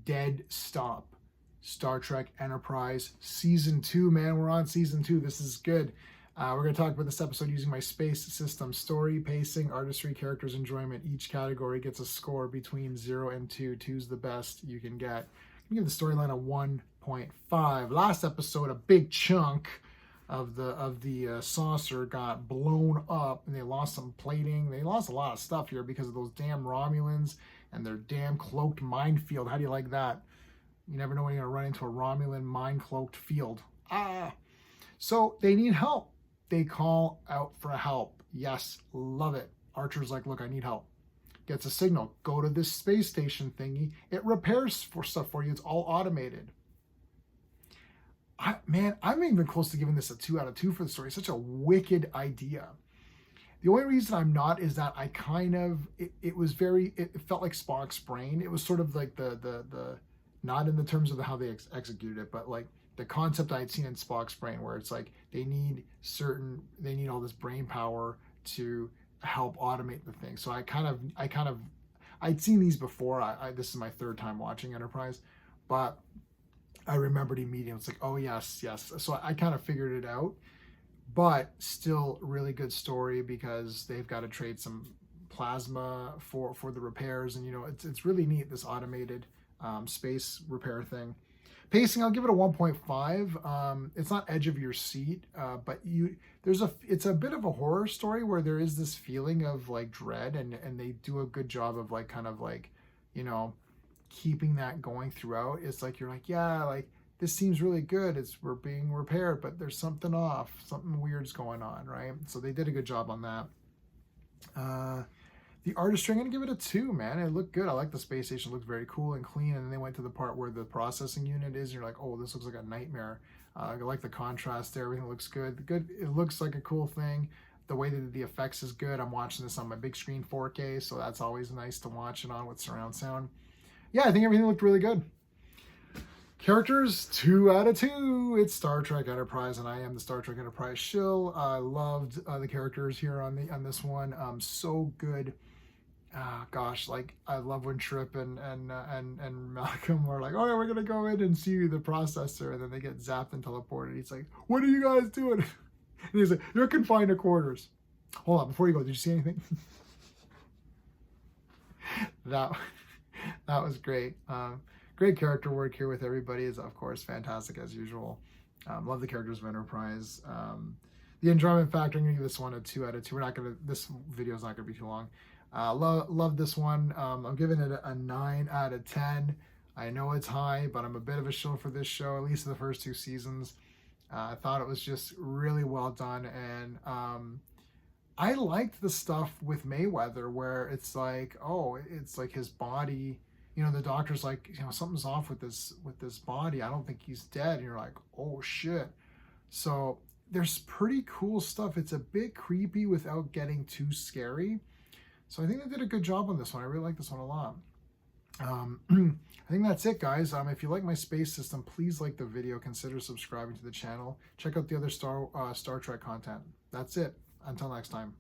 dead stop. Star Trek Enterprise Season 2, man. We're on Season 2. This is good. We're going to talk about this episode using my space system. Story, pacing, artistry, characters, enjoyment. Each category gets a score between 0 and 2. 2's the best you can get. I'm going to give the storyline a 1.5. Last episode, a big chunk of the saucer got blown up, and they lost some plating. They lost a lot of stuff here because of those damn Romulans and their damn cloaked minefield. How do you like that? You never know when you're going to run into a Romulan mine-cloaked field. So they need help. They call out for help. Yes, love it. Archer's like, look, I need help. Gets a signal. Go to this space station thingy. It repairs for stuff for you. It's all automated. I'm even close to giving this a 2 out of 2 for the story. It's such a wicked idea. The only reason I'm not is that I kind of, it felt like Spock's brain. It was sort of like the not in the terms of how they executed it, but like the concept I had seen in Spock's brain, where it's like they need all this brain power to help automate the thing. So I'd seen these before. This is my third time watching Enterprise, but I remembered immediately. It's like, oh yes. So I kind of figured it out, but still really good story because they've got to trade some plasma for the repairs, and it's really neat, this automated space repair thing. Pacing, I'll give it a 1.5. It's not edge of your seat, but it's a bit of a horror story where there is this feeling of like dread, and they do a good job of like kind of like, keeping that going throughout. It's like you're like, yeah, like this seems really good. We're being repaired, but there's something off, something weird's going on, right? So they did a good job on that. The artistry, I'm going to give it a 2, man. It looked good. I like the space station. It looked very cool and clean. And then they went to the part where the processing unit is. And you're like, oh, this looks like a nightmare. I like the contrast there. Everything looks good. It looks like a cool thing. The way that the effects is good. I'm watching this on my big screen 4K, so that's always nice to watch it on with surround sound. Yeah, I think everything looked really good. Characters, 2 out of 2. It's Star Trek Enterprise, and I am the Star Trek Enterprise shill. I loved the characters here on this one. So good. Gosh, like I love when Trip and Malcolm are like, oh yeah, we're gonna go in and see the processor, and then they get zapped and teleported. He's like, what are you guys doing? And he's like, you're confined to quarters. Hold on, before you go, did you see anything? that was great. Great character work here with everybody is of course fantastic as usual. Love the characters of Enterprise. The enjoyment factor, I'm gonna give this one a 2 out of 2. This video is not gonna be too long. Love this one. I'm giving it a 9 out of 10. I know it's high, but I'm a bit of a shill for this show, at least in the first 2 seasons. I thought it was just really well done, and I liked the stuff with Mayweather where it's like, oh, it's like his body, the doctor's like, something's off with this body. I don't think he's dead. And you're like, oh shit. So there's pretty cool stuff. It's a bit creepy without getting too scary. So I think they did a good job on this one. I really like this one a lot. I think that's it, guys. If you like my space system, please like the video. Consider subscribing to the channel. Check out the other Star Trek content. That's it. Until next time.